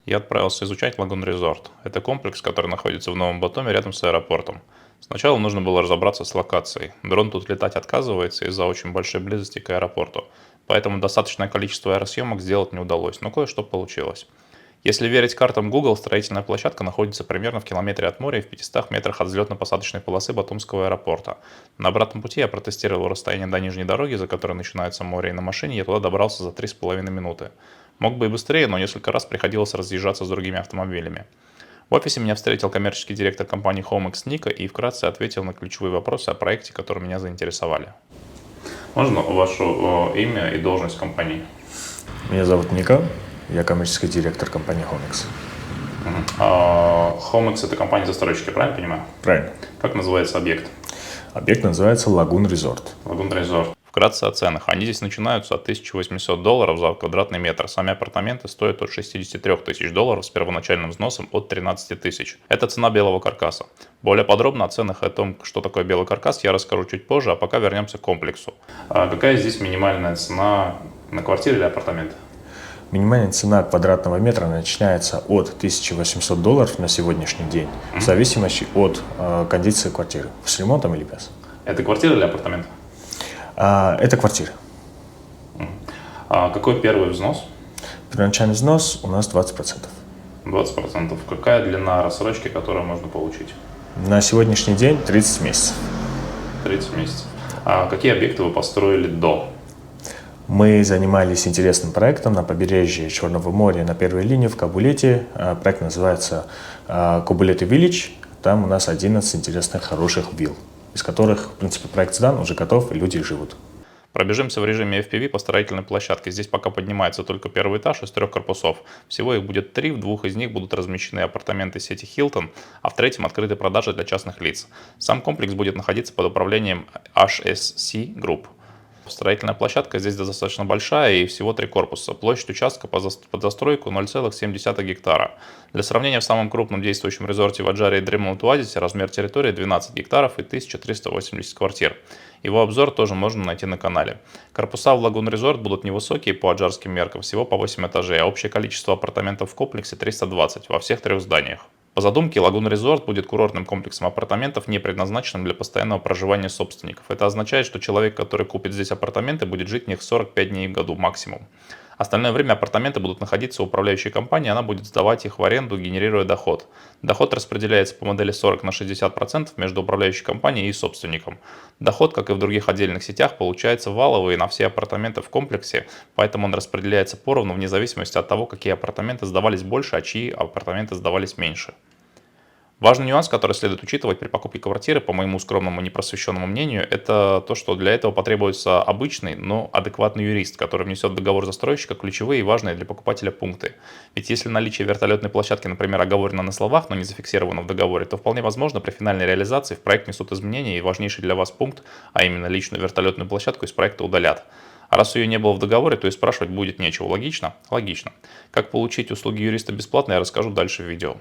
Я отправился изучать Лагун Резорт. Это комплекс, который находится в Новом Батуми рядом с аэропортом. Сначала нужно было разобраться с локацией. Дрон тут летать отказывается из-за очень большой близости к аэропорту. Поэтому достаточное количество аэросъемок сделать не удалось, но кое-что получилось. Если верить картам Google, строительная площадка находится примерно в километре от моря и в 500 метрах от взлетно-посадочной полосы Батумского аэропорта. На обратном пути я протестировал расстояние до нижней дороги, за которой начинается море, и на машине я туда добрался за 3,5 минуты. Мог бы и быстрее, но несколько раз приходилось разъезжаться с другими автомобилями. В офисе меня встретил коммерческий директор компании HomeX Ника и вкратце ответил на ключевые вопросы о проекте, которые меня заинтересовали. Можно ваше имя и должность в компании? Меня зовут Ника, я коммерческий директор компании HomeX. HomeX — это компания застройщики, правильно понимаю? Правильно. Как называется объект? Объект называется Лагун Резорт. Лагун Резорт. Вкратце о ценах. Они здесь начинаются от $1800 за квадратный метр. Сами апартаменты стоят от $63 тысяч с первоначальным взносом от 13 тысяч. Это цена белого каркаса. Более подробно о ценах и о том, что такое белый каркас, я расскажу чуть позже, а пока вернемся к комплексу. Какая здесь минимальная цена на квартиры или апартаменты? Минимальная цена квадратного метра начинается от $1800 на сегодняшний день, в зависимости от кондиции квартиры, с ремонтом или без. Это квартира или апартамент? Это квартира. Какой первый взнос? Первоначальный взнос у нас 20%. 20%. Какая длина рассрочки, которую можно получить? На сегодняшний день 30 месяцев. 30 месяцев. Какие объекты вы построили до? Мы занимались интересным проектом на побережье Черного моря на первой линии в Кабулете. Проект называется Кабулет Village. Там у нас 11 интересных, хороших вилл, из которых, в принципе, проект сдан, уже готов, и люди живут. Пробежимся в режиме FPV по строительной площадке. Здесь пока поднимается только первый этаж из 3 корпусов. Всего их будет 3, в 2 из них будут размещены апартаменты сети Hilton, а в третьем открыты продажи для частных лиц. Сам комплекс будет находиться под управлением HSC Group. Строительная площадка здесь достаточно большая и всего 3 корпуса. Площадь участка под застройку 0,7 гектара. Для сравнения, в самом крупном действующем резорте в Аджаре и Dreamland Oasis размер территории 12 гектаров и 1380 квартир. Его обзор тоже можно найти на канале. Корпуса в Лагун Резорт будут невысокие по аджарским меркам, всего по 8 этажей, а общее количество апартаментов в комплексе 320 во всех 3 зданиях. По задумке, Лагун Резорт будет курортным комплексом апартаментов, не предназначенным для постоянного проживания собственников. Это означает, что человек, который купит здесь апартаменты, будет жить в них 45 дней в году максимум. Остальное время апартаменты будут находиться у управляющей компании, она будет сдавать их в аренду, генерируя доход. Доход распределяется по модели 40 на 60% между управляющей компанией и собственником. Доход, как и в других отдельных сетях, получается валовый на все апартаменты в комплексе, поэтому он распределяется поровну вне зависимости от того, какие апартаменты сдавались больше, а чьи апартаменты сдавались меньше. Важный нюанс, который следует учитывать при покупке квартиры, по моему скромному непросвещенному мнению, это то, что для этого потребуется обычный, но адекватный юрист, который внесет в договор застройщика ключевые и важные для покупателя пункты. Ведь если наличие вертолетной площадки, например, оговорено на словах, но не зафиксировано в договоре, то вполне возможно при финальной реализации в проект несут изменения и важнейший для вас пункт, а именно личную вертолетную площадку из проекта удалят. А раз ее не было в договоре, то и спрашивать будет нечего. Логично? Логично. Как получить услуги юриста бесплатно, я расскажу дальше в видео.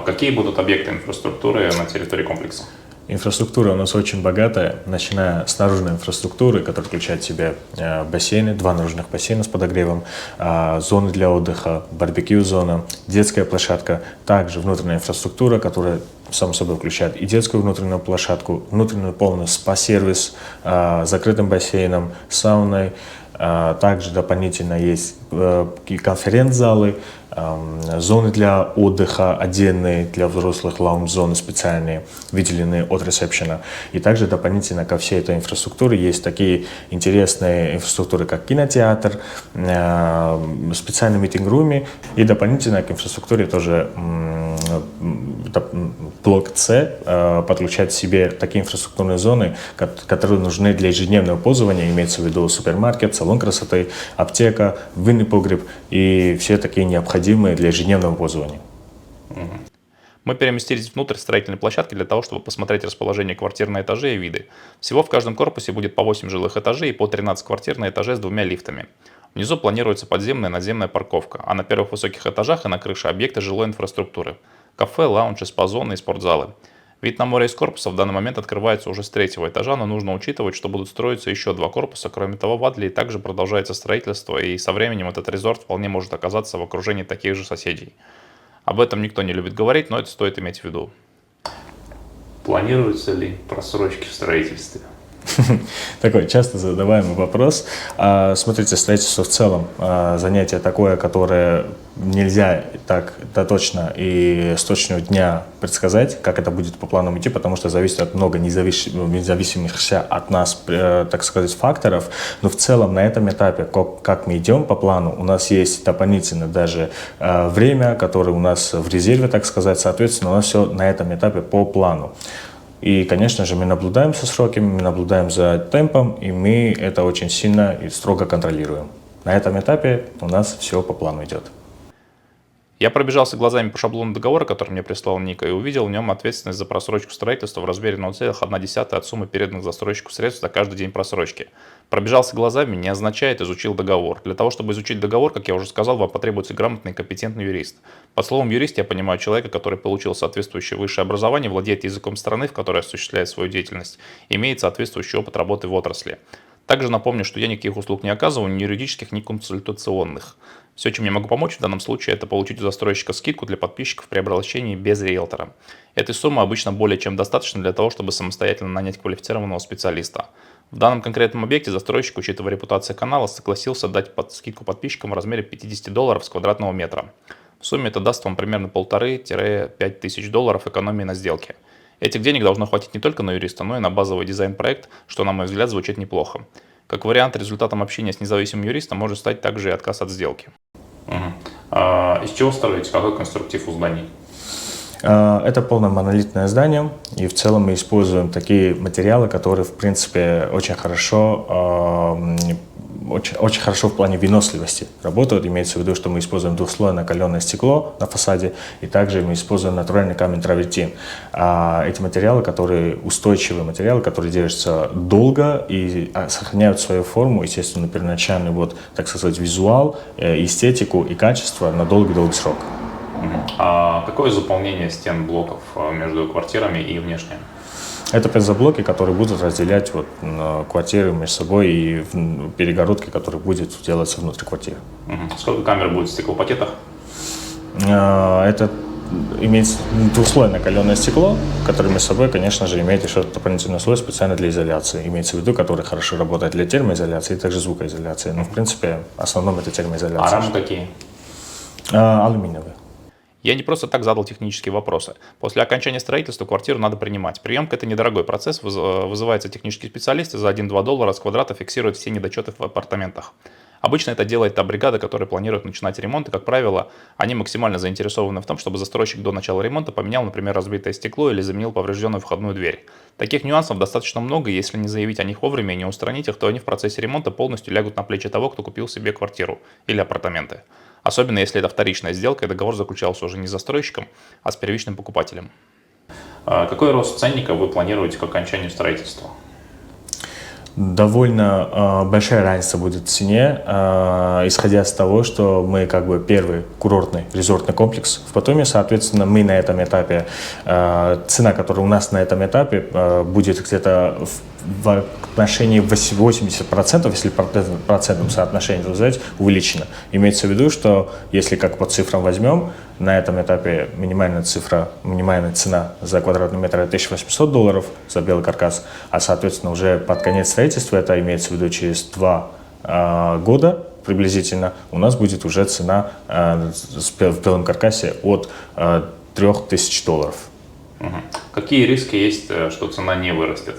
Какие будут объекты инфраструктуры на территории комплекса? Инфраструктура у нас очень богатая, начиная с наружной инфраструктуры, которая включает в себя бассейны, 2 наружных бассейна с подогревом, зоны для отдыха, барбекю-зона, детская площадка, также внутренняя инфраструктура, которая, само собой, включает и детскую внутреннюю площадку, внутреннюю полный спа-сервис, закрытым бассейном, сауной. Также дополнительно есть конференц-залы, зоны для отдыха отдельные, для взрослых лаунж-зоны специальные, выделенные от ресепшена. И также дополнительно ко всей этой инфраструктуре есть такие интересные инфраструктуры, как кинотеатр, специальный митинг-руми. И дополнительно к инфраструктуре тоже блок С подключает в себе такие инфраструктурные зоны, которые нужны для ежедневного пользования, имеется в виду супермаркет, салон красоты, аптека, винный погреб и все такие необходимые для ежедневного пользования. Мы переместились внутрь строительной площадки для того, чтобы посмотреть расположение квартир на этаже и виды. Всего в каждом корпусе будет по 8 жилых этажей и по 13 квартир на этаже с 2 лифтами. Внизу планируется подземная и надземная парковка, а на первых высоких этажах и на крыше объекты жилой инфраструктуры. Кафе, лаунжи, спа-зоны и спортзалы. Вид на море из корпуса в данный момент открывается уже с третьего этажа, но нужно учитывать, что будут строиться еще два корпуса. Кроме того, в Адлии также продолжается строительство, и со временем этот резорт вполне может оказаться в окружении таких же соседей. Об этом никто не любит говорить, но это стоит иметь в виду. Планируются ли просрочки в строительстве? Такой часто задаваемый вопрос. Смотрите, строительство в целом занятие такое, которое нельзя так точно и с точного дня предсказать, как это будет по плану идти, потому что зависит от много независимых от нас, так сказать, факторов. Но в целом на этом этапе, как мы идем по плану, у нас есть дополнительно даже время, которое у нас в резерве, так сказать, соответственно, у нас все на этом этапе по плану. И, конечно же, мы наблюдаем за сроками, мы наблюдаем за темпом, и мы это очень сильно и строго контролируем. На этом этапе у нас все по плану идет. Я пробежался глазами по шаблону договора, который мне прислал Ника, и увидел в нем ответственность за просрочку строительства в размере 0,1 от суммы переданных застройщику средств за каждый день просрочки. Пробежался глазами не означает изучил договор. Для того, чтобы изучить договор, как я уже сказал, вам потребуется грамотный и компетентный юрист. Под словом юрист я понимаю человека, который получил соответствующее высшее образование, владеет языком страны, в которой осуществляет свою деятельность, имеет соответствующий опыт работы в отрасли. Также напомню, что я никаких услуг не оказываю, ни юридических, ни консультационных. Все, чем я могу помочь в данном случае, это получить у застройщика скидку для подписчиков при обращении без риэлтора. Этой суммы обычно более чем достаточно для того, чтобы самостоятельно нанять квалифицированного специалиста. В данном конкретном объекте застройщик, учитывая репутацию канала, согласился дать скидку подписчикам в размере $50 с квадратного метра. В сумме это даст вам примерно 1500–5 тысяч долларов экономии на сделке. Этих денег должно хватить не только на юриста, но и на базовый дизайн-проект, что, на мой взгляд, звучит неплохо. Как вариант, результатом общения с независимым юристом может стать также и отказ от сделки. Из чего строите? Какой конструктив у зданий? Это полное монолитное здание, и в целом мы используем такие материалы, которые, в принципе, очень хорошо в плане выносливости работают. Имеется в виду, что мы используем двухслойное каленое стекло на фасаде, и также мы используем натуральный камень травертин. Эти материалы, устойчивые материалы, которые держатся долго и сохраняют свою форму, естественно, первоначальный, так сказать, визуал, эстетику и качество на долгий-долгий срок. А какое заполнение стен блоков между квартирами и внешне? Это пензоблоки, которые будут разделять квартиры между собой, и перегородки, которые будут делаться внутри квартиры. Сколько камер будет в стеклопакетах? Это имеется двухслойное каленое стекло, которое между собой, конечно же, имеет еще дополнительный слой специально для изоляции. Имеется в виду, который хорошо работает для термоизоляции и также звукоизоляции. Но, в принципе, в основном это термоизоляция. А рамы какие? Алюминиевые. Я не просто так задал технические вопросы. После окончания строительства квартиру надо принимать. Приемка – это недорогой процесс, вызывается технический специалист и за 1–2 доллара с квадрата фиксирует все недочеты в апартаментах. Обычно это делает та бригада, которая планирует начинать ремонт, и, как правило, они максимально заинтересованы в том, чтобы застройщик до начала ремонта поменял, например, разбитое стекло или заменил поврежденную входную дверь. Таких нюансов достаточно много, и если не заявить о них вовремя и не устранить их, то они в процессе ремонта полностью лягут на плечи того, кто купил себе квартиру или апартаменты. Особенно если это вторичная сделка, и договор заключался уже не с застройщиком, а с первичным покупателем. Какой рост ценника вы планируете к окончанию строительства? Довольно большая разница будет в цене, исходя из того, что мы первый курортный резортный комплекс в Батуми, соответственно, мы на этом этапе, цена, которая у нас на этом этапе будет где-то в отношении 80%, если в процентном соотношении взять, увеличена. Имеется в виду, что если как по цифрам возьмем, на этом этапе минимальная цена за квадратный метр это $1800 за белый каркас, а соответственно уже под конец строительства, это имеется в виду через 2 года приблизительно, у нас будет уже цена в белом каркасе от $3000. Какие риски есть, что цена не вырастет?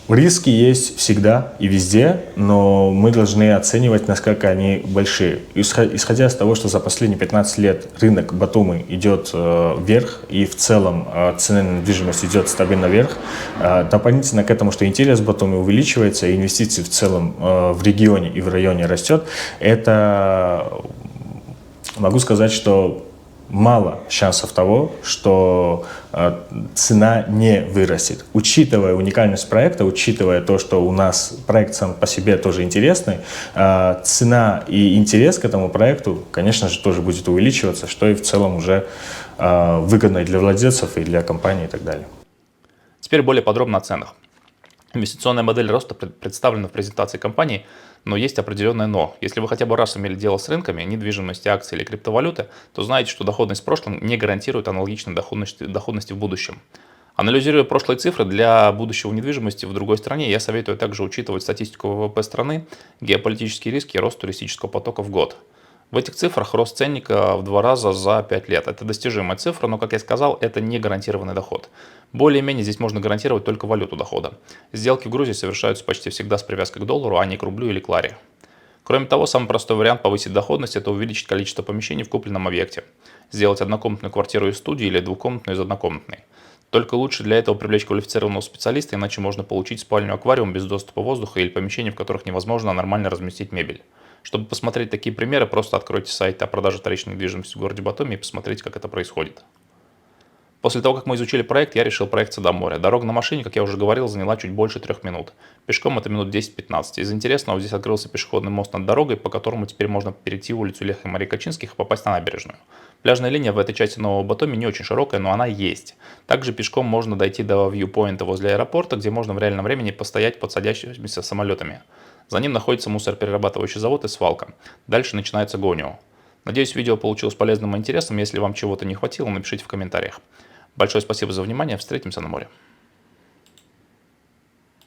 Риски есть всегда и везде, но мы должны оценивать, насколько они большие. Исходя из того, что за последние 15 лет рынок Батуми идет вверх, и в целом цена на недвижимость идет стабильно вверх, дополнительно к этому, что интерес Батуми увеличивается, и инвестиции в целом в регионе и в районе растет, это могу сказать, что мало шансов того, что цена не вырастет. Учитывая уникальность проекта, учитывая то, что у нас проект сам по себе тоже интересный, цена и интерес к этому проекту, конечно же, тоже будет увеличиваться, что и в целом уже выгодно и для владельцев, и для компании и так далее. Теперь более подробно о ценах. Инвестиционная модель роста представлена в презентации компании, но есть определенное «но». Если вы хотя бы раз имели дело с рынками недвижимости, акций или криптовалюты, то знаете, что доходность в прошлом не гарантирует аналогичной доходности в будущем. Анализируя прошлые цифры для будущего недвижимости в другой стране, я советую также учитывать статистику ВВП страны, геополитические риски и рост туристического потока в год. В этих цифрах рост ценника в 2 раза за 5 лет. Это достижимая цифра, но, как я сказал, это не гарантированный доход. Более-менее здесь можно гарантировать только валюту дохода. Сделки в Грузии совершаются почти всегда с привязкой к доллару, а не к рублю или к ларе. Кроме того, самый простой вариант повысить доходность – это увеличить количество помещений в купленном объекте. Сделать однокомнатную квартиру из студии или двухкомнатную из однокомнатной. Только лучше для этого привлечь квалифицированного специалиста, иначе можно получить спальню аквариум без доступа воздуха или помещения, в которых невозможно нормально разместить мебель. Чтобы посмотреть такие примеры, просто откройте сайт о продаже вторичной недвижимости в городе Батуми и посмотрите, как это происходит. После того, как мы изучили проект, я решил проехаться до моря. Дорога на машине, как я уже говорил, заняла чуть больше 3 минут. Пешком это минут 10-15. Из интересного здесь открылся пешеходный мост над дорогой, по которому теперь можно перейти улицу Леха и Марии Качинских и попасть на набережную. Пляжная линия в этой части Нового Батуми не очень широкая, но она есть. Также пешком можно дойти до вьюпоинта возле аэропорта, где можно в реальном времени постоять под садящимися самолетами. За ним находится мусороперерабатывающий завод и свалка. Дальше начинается Гонио. Надеюсь, видео получилось полезным и интересным. Если вам чего-то не хватило, напишите в комментариях. Большое спасибо за внимание. Встретимся на море.